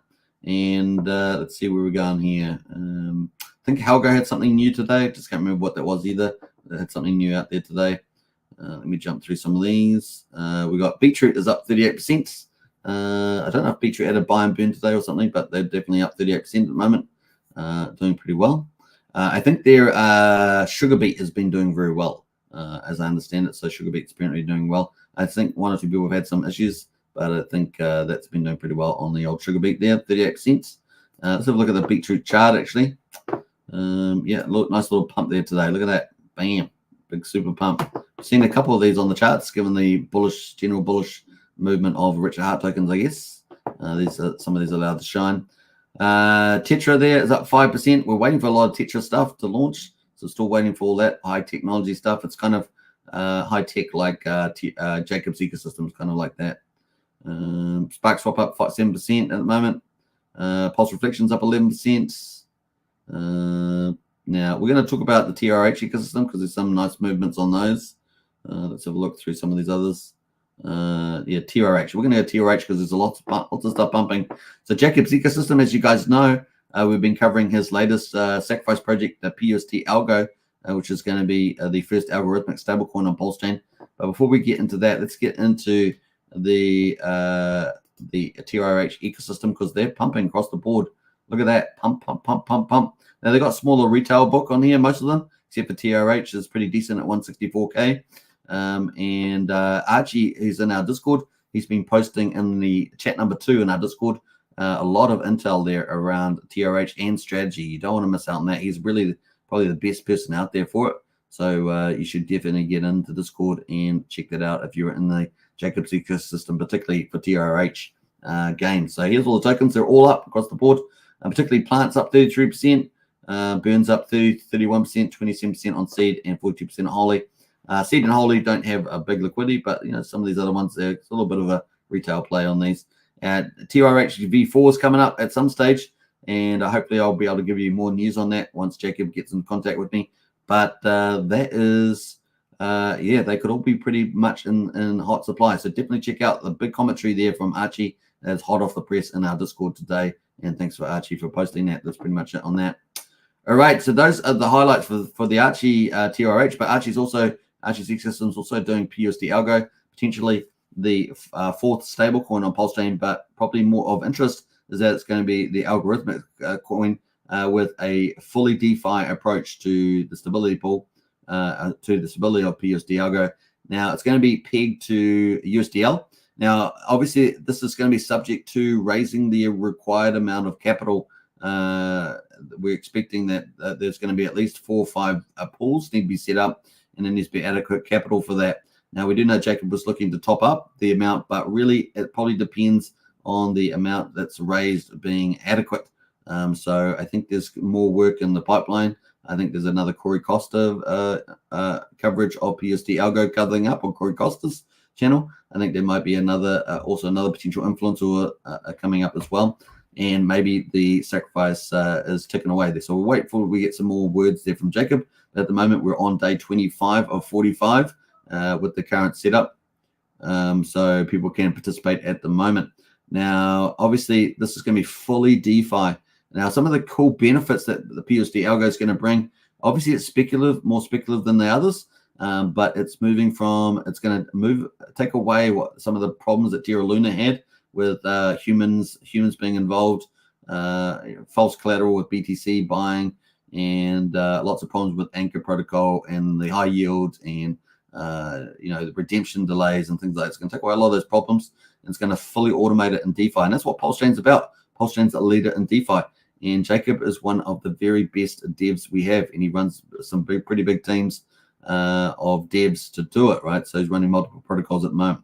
And let's see where we're going here. I think Algo had something new today. Just can't remember what that was either. They had something new out there today. Let me jump through some of these. We got Beetroot is up 38%. I don't know if Beetroot had a buy and burn today or something, but they're definitely up 38% at the moment. Doing pretty well. I think their Sugar Beet has been doing very well, as I understand it. So Sugar Beet's apparently doing well. I think one or two people have had some issues, but I think that's been doing pretty well on the old Sugar Beet there, 38%. Let's have a look at the Beetroot chart, actually. Yeah, look, nice little pump there today. Look at that. Bam. Big super pump. I've seen a couple of these on the charts, given the bullish, general bullish movement of Richard Heart tokens, I guess. These are, some of these are allowed to shine. Tetra there is up 5%. We're waiting for a lot of Tetra stuff to launch, so still waiting for all that high technology stuff. It's kind of high tech like Jacob's ecosystems, kind of like that. Spark Swap up 7% at the moment. Pulse Reflections up 11%. Now we're going to talk about the TRH ecosystem because there's some nice movements on those. Let's have a look through some of these others. Yeah, TRH. We're going to go TRH because there's lots of stuff pumping. So Jacob's ecosystem, as you guys know, we've been covering his latest sacrifice project, the PSD Algo, which is going to be the first algorithmic stablecoin on Pulsechain. But before we get into that, let's get into the TRH ecosystem because they're pumping across the board. Look at that, pump, pump, pump, pump, pump. Now they've got smaller retail book on here, most of them, except for TRH is pretty decent at 164K. And Archie is in our Discord. He's been posting in the chat number 2 in our Discord a lot of intel there around TRH and strategy. You don't want to miss out on that. He's really probably the best person out there for it. So you should definitely get into Discord and check that out if you're in the Jacob's ecosystem, particularly for TRH games. So here's all the tokens. They're all up across the board, particularly Plants up 33%, Burns up 31%, 27% on Seed, and 42% Holy. Seed and Holy don't have a big liquidity, but you know some of these other ones, there's a little bit of a retail play on these. TRH V4 is coming up at some stage, and hopefully I'll be able to give you more news on that once Jacob gets in contact with me. But that is, yeah, they could all be pretty much in hot supply. So definitely check out the big commentary there from Archie. That's hot off the press in our Discord today. And thanks for Archie for posting that. That's pretty much it on that. All right, so those are the highlights for the Archie TRH, but Archie's ecosystem's also doing PSD Algo, potentially the fourth stablecoin on Pulsechain, but probably more of interest is that it's going to be the algorithmic coin with a fully DeFi approach to the stability pool, to the stability of PSD Algo. Now, it's going to be pegged to USDL. Now, obviously, this is going to be subject to raising the required amount of capital. We're expecting that there's going to be at least 4 or 5 pools need to be set up, and there needs to be adequate capital for that. Now, we do know Jacob was looking to top up the amount, but really it probably depends on the amount that's raised being adequate. So I think there's more work in the pipeline. I think there's another Corey Costa coverage of PSD Algo covering up on Corey Costa's channel. I think there might be another, also another potential influencer coming up as well. And maybe the sacrifice is ticking away there. So we'll wait for we get some more words there from Jacob. But at the moment, we're on day 25 of 45 with the current setup. So people can participate at the moment. Now, obviously, this is going to be fully DeFi. Now, some of the cool benefits that the PSD Algo is going to bring, obviously, it's speculative, more speculative than the others. But it's moving from, it's going to take away what some of the problems that Terra Luna had with humans being involved, false collateral with BTC buying, and lots of problems with Anchor protocol and the high yields and the redemption delays and things like that. It's going to take away a lot of those problems, and it's going to fully automate it in DeFi. And that's what Pulsechain's about. Pulsechain's a leader in DeFi. And Jacob is one of the very best devs we have, and he runs some pretty big teams of devs to do it, right? So he's running multiple protocols at the moment.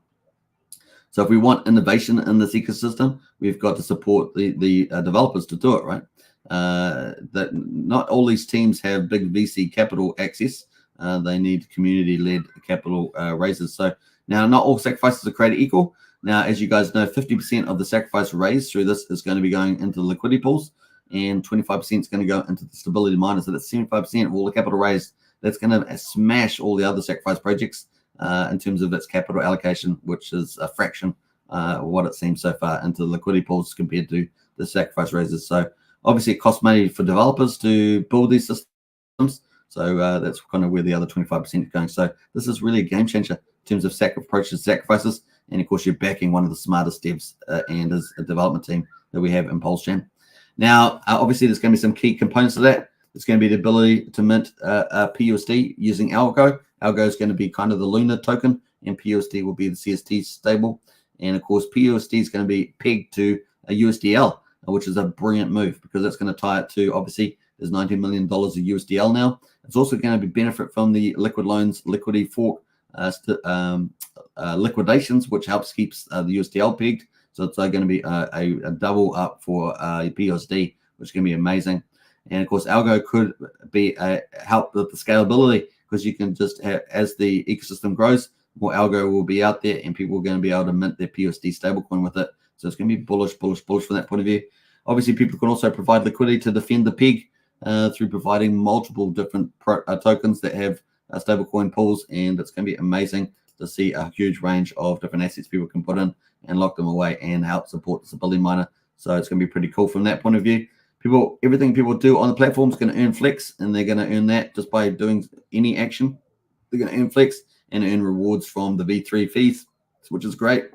So if we want innovation in this ecosystem, we've got to support the developers to do it, right? That not all these teams have big VC capital access. They need community-led capital raises. So now, not all sacrifices are created equal. Now, as you guys know, 50% of the sacrifice raised through this is going to be going into the liquidity pools, and 25% is going to go into the stability miners. So that's 75% of all the capital raised. That's going to smash all the other sacrifice projects in terms of its capital allocation, which is a fraction of what it seems so far into the liquidity pools compared to the sacrifice raises. So obviously, it costs money for developers to build these systems. So that's kind of where the other 25% is going. So this is really a game changer in terms of approaches to sacrifices. And of course, you're backing one of the smartest devs and as a development team that we have in Pulsechain. Now, obviously, there's going to be some key components of that. There's going to be the ability to mint PUSD using Algo. Algo is going to be kind of the Luna token, and PUSD will be the CST stable. And of course, PUSD is going to be pegged to a USDL, which is a brilliant move because that's going to tie it to, obviously, there's $19 million of USDL now. It's also going to benefit from the liquid loans, liquidity fork liquidations, which helps keeps the USDL pegged. So it's going to be a double up for PUSD, which is going to be amazing. And of course, Algo could be a help with the scalability because you can just have, as the ecosystem grows, more Algo will be out there and people are going to be able to mint their PUSD stablecoin with it. So it's going to be bullish from that point of view. Obviously, people can also provide liquidity to defend the peg through providing multiple different tokens that have stablecoin pools, and it's going to be amazing to see a huge range of different assets people can put in and lock them away and help support the stability miner. So it's going to be pretty cool from that point of view. Everything people do on the platform is going to earn flex, and they're going to earn that just by doing any action. They're going to earn flex and earn rewards from the V3 fees, which is great.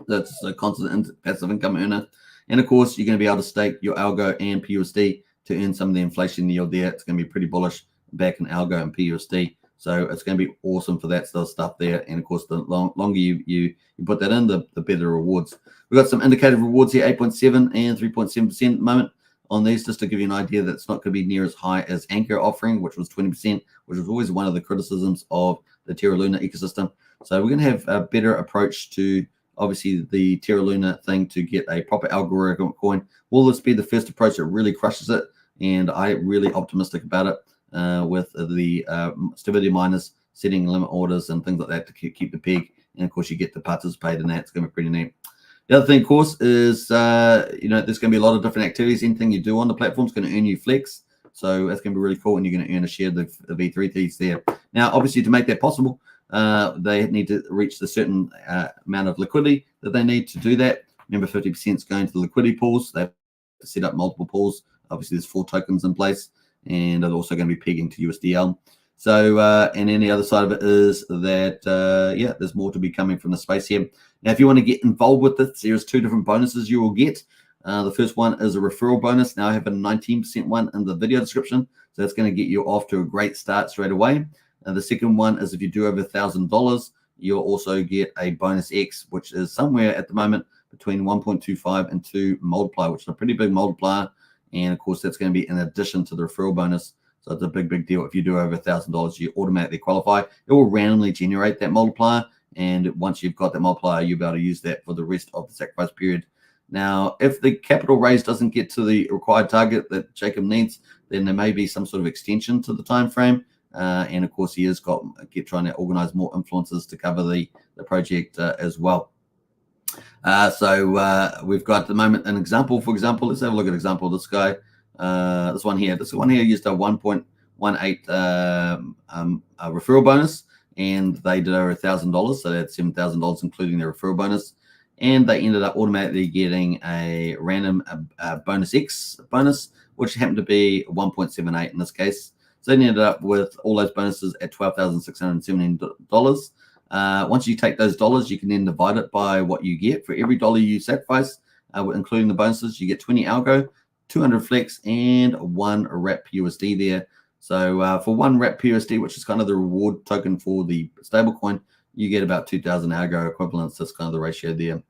That's a constant passive income earner. And of course, you're going to be able to stake your Algo and PUSD to earn some of the inflation yield there. It's going to be pretty bullish back in Algo and PUSD. So it's going to be awesome for that sort of stuff there. And of course, the longer you put that in, the better rewards. We've got some indicated rewards here, 8.7 and 3.7% at the moment on these, just to give you an idea that it's not going to be near as high as Anchor offering, which was 20%, which was always one of the criticisms of the Terra Luna ecosystem. So we're going to have a better approach to, obviously, the Terra Luna thing to get a proper algorithm coin. Will this be the first approach that really crushes it? And I'm really optimistic about it with the stability miners setting limit orders and things like that to keep the peg. And of course, you get to participate in that. It's going to be pretty neat. The other thing, of course, is there's going to be a lot of different activities. Anything you do on the platform is going to earn you flex. So that's going to be really cool, and you're going to earn a share of the V3 fees there. Now, obviously, to make that possible, they need to reach the certain amount of liquidity that they need to do that. Remember, 50% is going to the liquidity pools. They have to set up multiple pools. Obviously, there's 4 tokens in place, and they're also going to be pegging to USDL. So, and then the other side of it is that, there's more to be coming from the space here. Now, if you want to get involved with this, there's 2 different bonuses you will get. The first one is a referral bonus. Now I have a 19% one in the video description. So that's going to get you off to a great start straight away. The second one is if you do over $1,000, you'll also get a bonus X, which is somewhere at the moment between 1.25 and 2 multiplier, which is a pretty big multiplier. And of course, that's going to be in addition to the referral bonus. So it's a big deal. If you do over $1,000, you automatically qualify. It will randomly generate that multiplier. And once you've got that multiplier, you'll be able to use that for the rest of the sacrifice period. Now, if the capital raise doesn't get to the required target that Jacob needs, then there may be some sort of extension to the time frame. And of course, he has trying to organize more influencers to cover the project as well. So we've got at the moment an example. For example, let's have a look at an example of this guy. This one here used a 1.18 referral bonus, and they did over $1,000. So that's $7,000, including their referral bonus. And they ended up automatically getting a random bonus X bonus, which happened to be 1.78 in this case. So they ended up with all those bonuses at $12,617. Once you take those dollars, you can then divide it by what you get. For every dollar you sacrifice, including the bonuses, you get 20 algo. 200 flex, and 1 wrap PUSD there. So for 1 wrap PUSD, which is kind of the reward token for the stablecoin, you get about 2,000 algo equivalents. That's kind of the ratio there.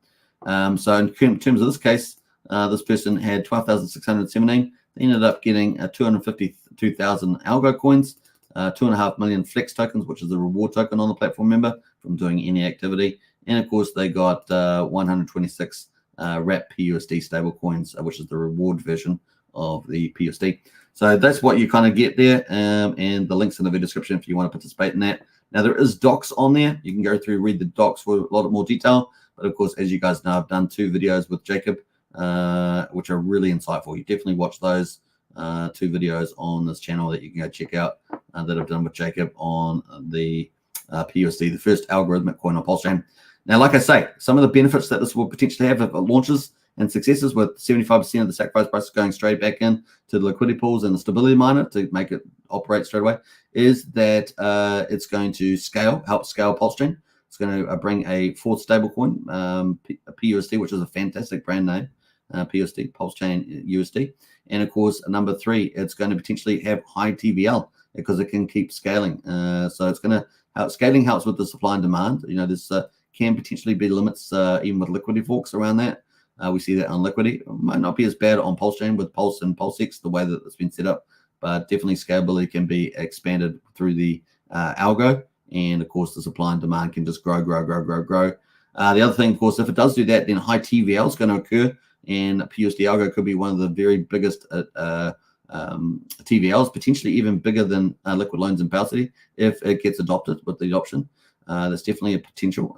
So in terms of this case, this person had 12,617. They ended up getting 252,000 algo coins, 2.5 million flex tokens, which is the reward token on the platform member from doing any activity. And of course, they got 126 wrap PUSD stable coins, which is the reward version of the PUSD. So that's what you kind of get there. And the link's in the video description if you want to participate in that. Now, there is docs on there. You can go through, read the docs for a lot more detail. But of course, as you guys know, I've done 2 videos with Jacob, which are really insightful. You definitely watch those 2 videos on this channel that you can go check out that I've done with Jacob on the PUSD, the first algorithmic coin on Pulsechain. Now, like I say, some of the benefits that this will potentially have if it launches and successes, with 75% of the sacrifice price going straight back in to the liquidity pools and the stability miner to make it operate straight away, is that it's going to help scale Pulsechain. It's going to bring a 4th stablecoin, PUSD, which is a fantastic brand name, PUSD, Pulsechain USD. And of course, number 3, it's going to potentially have high TVL because it can keep scaling. So it's going to help. Scaling helps with the supply and demand. You know, this can potentially be limits even with liquidity forks around that. We see that on liquidity. It might not be as bad on Pulsechain with Pulse and PulseX, the way that it's been set up, but definitely scalability can be expanded through the algo. And of course, the supply and demand can just grow. The other thing, of course, if it does do that, then high TVL is going to occur, and PSD Algo could be one of the very biggest TVLs, potentially even bigger than liquid loans and Pulsechain if it gets adopted with the adoption. There's definitely a potential,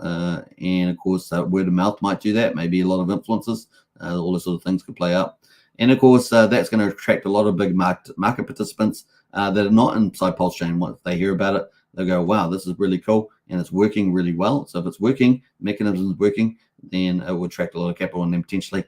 and of course, word of mouth might do that. Maybe a lot of influences, all those sort of things could play out. And of course, that's going to attract a lot of big market participants that are not inside Pulsechain. Once they hear about it, they'll go, wow, this is really cool, and it's working really well. So if it's working, mechanism is working, then it will attract a lot of capital, and then potentially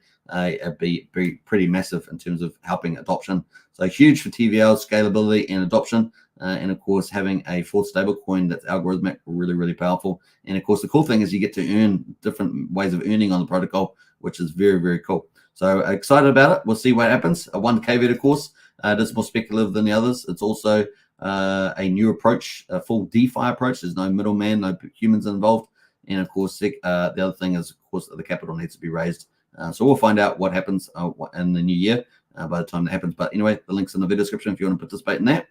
be pretty massive in terms of helping adoption. So huge for TVL, scalability, and adoption. And of course, having a 4th stable coin that's algorithmic, really powerful. And of course, the cool thing is you get to earn different ways of earning on the protocol, which is very cool. So excited about it. We'll see what happens. One caveat, of course, it is more speculative than the others. It's also a new approach, a full DeFi approach. There's no middleman, no humans involved. And of course, the other thing is, of course, the capital needs to be raised. So we'll find out what happens in the new year by the time that happens. But anyway, the link's in the video description if you want to participate in that.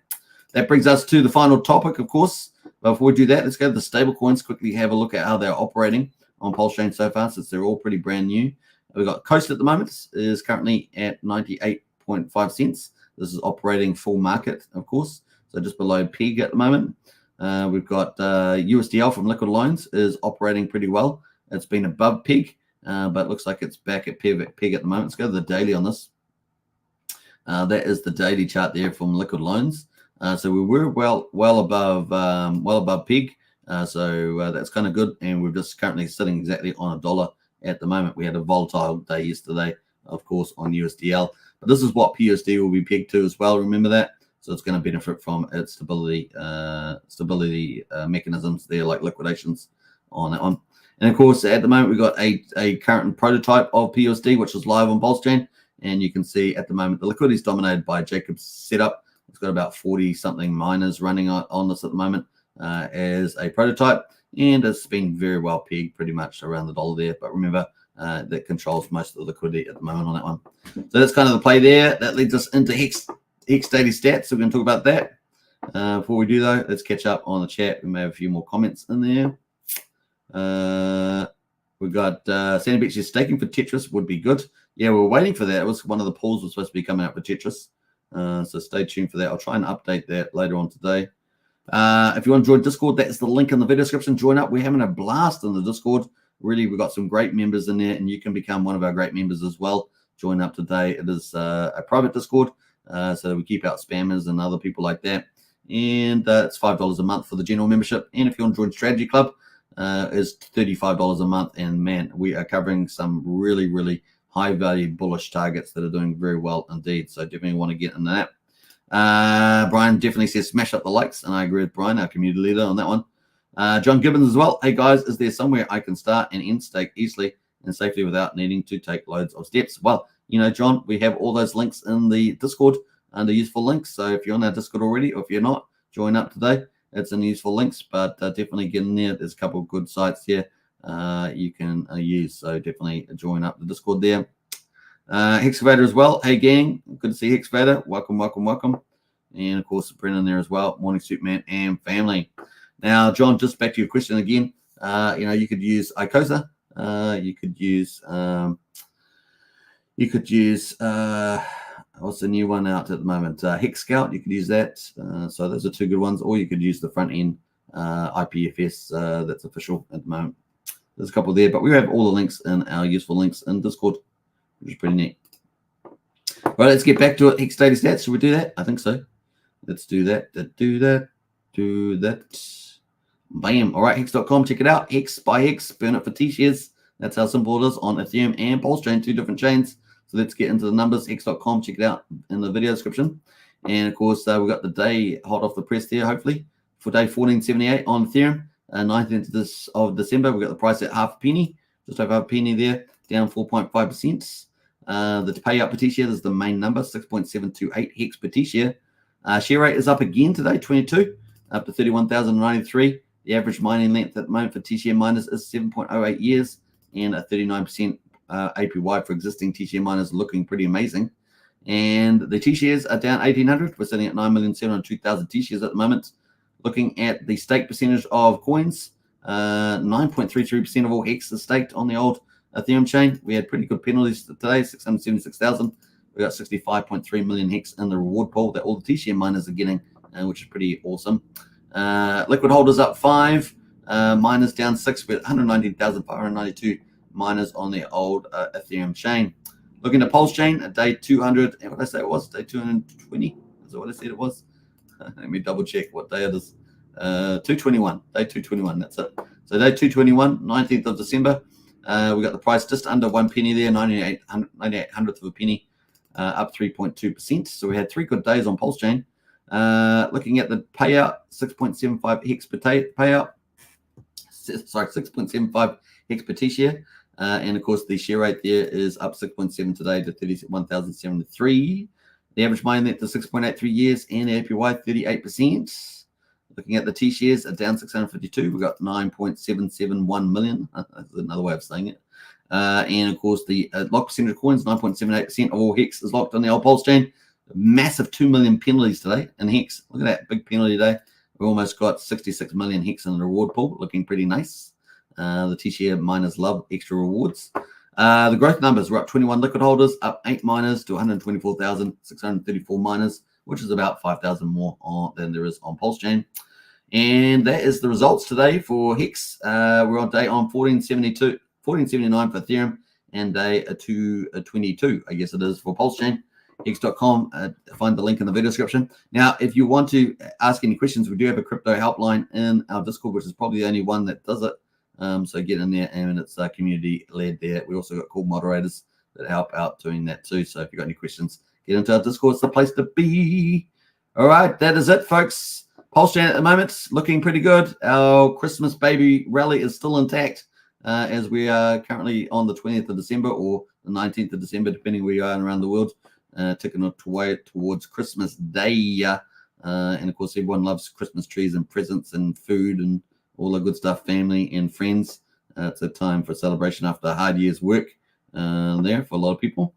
That brings us to the final topic, of course. But before we do that, let's go to the stable coins, quickly have a look at how they're operating on Pulsechain so far, since they're all pretty brand new. We've got Coast at the moment, is currently at 98.5 cents. This is operating full market, of course, so just below PEG at the moment. We've got USDL from Liquid Loans is operating pretty well. It's been above PEG, but it looks like it's back at PEG at the moment. Let's go to the daily on this. That is the daily chart there from Liquid Loans. So we were well above PEG. So that's kind of good, and we're just currently sitting exactly on $1 at the moment. We had a volatile day yesterday, of course, on USDL, but this is what PUSD will be pegged to as well. Remember that. So it's going to benefit from its stability mechanisms there, like liquidations on that one. And of course, at the moment, we've got a current prototype of PUSD, which is live on Pulsechain. And you can see at the moment, the liquidity is dominated by Jacob's setup. It's got about 40-something miners running on this at the moment as a prototype. And it's been very well pegged, pretty much around the $1 there. But remember, that controls most of the liquidity at the moment on that one. So that's kind of the play there. That leads us into Hex Daily Stats. So we're going to talk about that. Before we do, though, let's catch up on the chat. We may have a few more comments in there. We've got Sandy Beach is staking for Tetris would be good. Yeah, we're waiting for that. It was one of the pools was supposed to be coming out for Tetris. So stay tuned for that. I'll try and update that later on today. If you want to join Discord, that's the link in the video description. Join up. We're having a blast in the Discord. Really, we've got some great members in there, and you can become one of our great members as well. Join up today. It is a private Discord, so we keep out spammers and other people like that. And it's $5 a month for the general membership. And if you want to join Strategy Club, is $35 a month. And man, we are covering some really high value bullish targets that are doing very well indeed. So definitely want to get into that. Brian definitely says smash up the likes, and I agree with Brian, our community leader, on that one. John Gibbons as well. Hey guys, is there somewhere I can start and end stake easily and safely without needing to take loads of steps? Well, John, we have all those links in the Discord under useful links. So if you're on our Discord already, or if you're not, join up today. It's in useful links, but definitely get in there. There's a couple of good sites here you can use. So definitely join up the Discord there. Hexavator as well. Hey, gang. Good to see Hexavator. Welcome, welcome, welcome. And, of course, Brennan there as well. Morning, Superman and family. Now, John, just back to your question again. You could use Icosa. You could use what's the new one out at the moment? Hex Scout. You could use that. So those are two good ones. Or you could use the front end IPFS that's official at the moment. There's a couple there, but we have all the links in our useful links in Discord, which is pretty neat. Right, let's get back to it. Hex Daily Stats. Should we do that? I think so. Let's do that. Do that. Bam. All right, hex.com. Check it out. Hex by Hex. Burn it for T-shares. That's how simple it is on Ethereum and Pulsechain, two different chains. So let's get into the numbers. Hex.com. Check it out in the video description. And, of course, we've got the day hot off the press there, hopefully, for day 1478 on Ethereum. 19th of December, we've got the price at half a penny, just over half a penny there, down 4.5%. The payout per T-share is the main number, 6.728 Hex per T-share. Share rate is up again today, 22, up to 31,093. The average mining length at the moment for T-share miners is 7.08 years, and a 39% APY for existing T-share miners, looking pretty amazing. And the T-shares are down 1,800. We're sitting at 9,702,000 T-shares at the moment. Looking at the stake percentage of coins, 9.33% of all Hex is staked on the old Ethereum chain. We had pretty good penalties today, 676,000. We got 65.3 million Hex in the reward pool that all the T-share miners are getting, which is pretty awesome. Liquid holders up 5, miners down 6 with 119,592 miners on the old Ethereum chain. Looking at Pulsechain, at day 200, and what did I say it was? Day 220? Is that what I said it was? Let me double check what day it is. 221, day 221, that's it. So day 221, 19th of December. We got the price just under 1 penny there, 98 hundredth of a penny, up 3.2%. So we had 3 good days on Pulsechain. Looking at the payout, 6.75 Hex per payout. Sorry, 6.75 Hex per T-share. And, of course, the share rate there is up 6.7 today to 31,073. The average mining length is 6.83 years, and the APY 38%. Looking at the T-shares, are down 652. We've got 9.771 million. That's another way of saying it. And, of course, the lock percentage of coins, 9.78% of all Hex is locked on the old Pulsechain. Massive 2 million penalties today in Hex. Look at that, big penalty day. We almost got 66 million Hex in the reward pool, looking pretty nice. The T-share miners love extra rewards. The growth numbers were up 21 liquid holders, up 8 miners to 124,634 miners, which is about 5,000 more than there is on Pulsechain. And that is the results today for Hex. We're on day on 1479 for Ethereum, and day 222, I guess it is, for Pulsechain. Hex.com. Find the link in the video description. Now, if you want to ask any questions, we do have a crypto helpline in our Discord, which is probably the only one that does it. So get in there, and it's community led there. We also got cool moderators that help out doing that too. So if you've got any questions, get into our Discord. It's the place to be. All right, that is it, folks. Pulsechain at the moment looking pretty good. Our Christmas baby rally is still intact, as we are currently on the 20th of December or the 19th of December, depending where you are around the world, ticking away towards Christmas Day. And of course, everyone loves Christmas trees and presents and food and all the good stuff, family and friends. It's a time for celebration after a hard year's work there for a lot of people.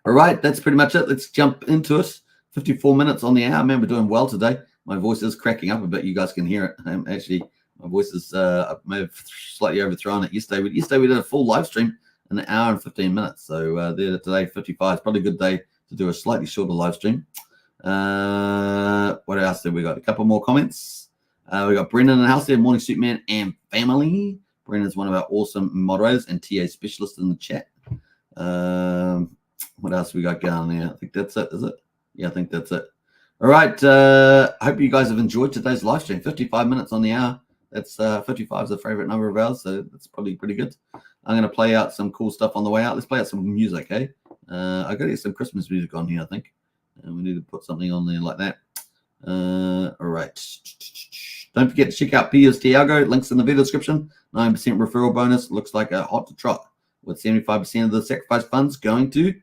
All right, that's pretty much it. Let's jump into it. 54 minutes on the hour. Man, we're doing well today. My voice is cracking up a bit. You guys can hear it. Actually, my voice is, I may have slightly overthrown it yesterday. Yesterday we did a full live stream in an hour and 15 minutes. So there today, 55 is probably a good day to do a slightly shorter live stream. What else have we got? A couple more comments. We got Brendan in the house there, Morning Superman and family. Brendan's one of our awesome moderators and TA specialist in the chat. What else we got going there? I think that's it, is it? Yeah, I think that's it. All right. Hope you guys have enjoyed today's live stream. 55 minutes on the hour. That's 55 is a favorite number of ours, so that's probably pretty good. I'm going to play out some cool stuff on the way out. Let's play out some music, eh? I got to get some Christmas music on here, I think. And we need to put something on there like that. All right. Don't forget to check out PSD Algo. Links in the video description. 9% referral bonus. Looks like a hot to trot. with 75% of the sacrifice funds going to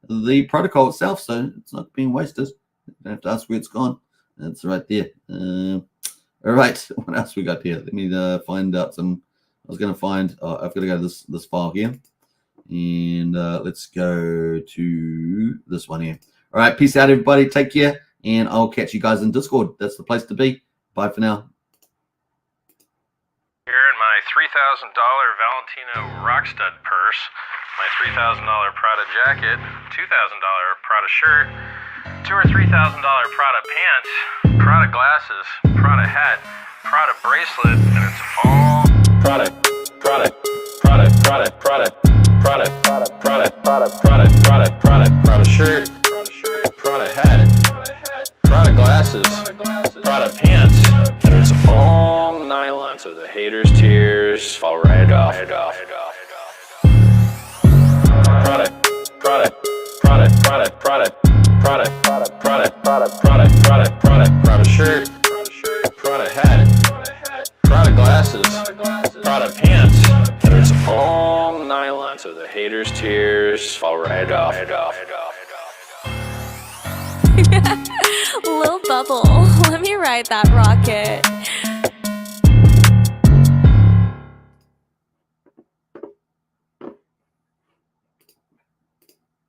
the protocol itself. So it's not being wasted. You don't have to ask where it's gone. It's right there. All right, what else we got here? Let me find out some. I was going to find. I've got to go to this file here, and let's go to this one here. All right, peace out, everybody. Take care, and I'll catch you guys in Discord. That's the place to be. Bye for now. Here in my $3,000 Valentino Rockstud purse, my $3,000 Prada jacket, $2,000 Prada shirt, $2,000 or $3,000 Prada pants, Prada glasses, Prada hat, Prada bracelet, and it's all Prada, Prada, Prada, Prada, Prada, Prada, Prada, Prada, Prada, Prada, Prada, Prada shirt, Prada hat, Prada glasses, Prada pants, and it's all nylon, so the haters' tears fall right off. Prada, Prada, Prada, Prada, Prada, Prada, Prada, Prada, Prada, Prada, Prada, Prada shirt, Prada hat, Prada glasses, Prada pants, and it's all nylon, so the haters' tears fall right off. Lil Bubble, let me ride that rocket.